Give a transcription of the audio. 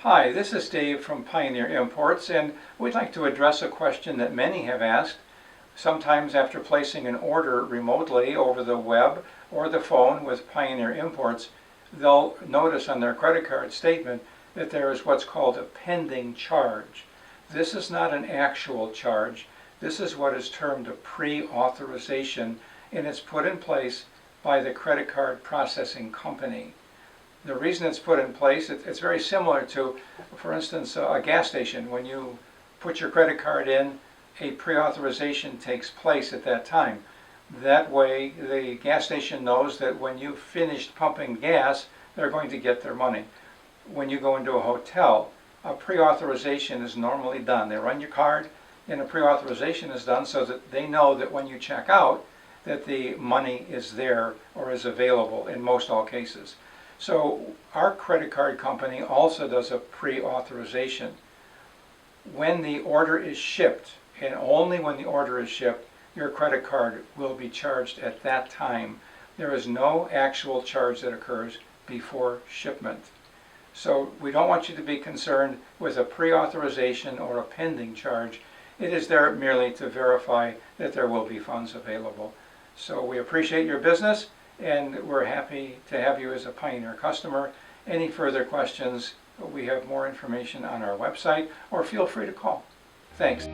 Hi, this is Dave from Pioneer Imports, and we'd like to address a question that many have asked. Sometimes after placing an order remotely over the web or the phone with Pioneer Imports, they'll notice on their credit card statement that there is what's called a pending charge. This is not an actual charge. This is what is termed a pre-authorization, and it's put in place by the credit card processing company. The reason it's put in place, it's very similar to, for instance, a gas station. When you put your credit card in, a pre-authorization takes place at that time. That way, the gas station knows that when you've finished pumping gas, they're going to get their money. When you go into a hotel, a pre-authorization is normally done. They run your card, and a pre-authorization is done so that they know that when you check out, that the money is there or is available in most all cases. So our credit card company also does a pre-authorization. When the order is shipped, and only when the order is shipped, your credit card will be charged at that time. There is no actual charge that occurs before shipment. So we don't want you to be concerned with a pre-authorization or a pending charge. It is there merely to verify that there will be funds available. So we appreciate your business, and we're happy to have you as a Pioneer customer. Any further questions, we have more information on our website, or feel free to call. Thanks.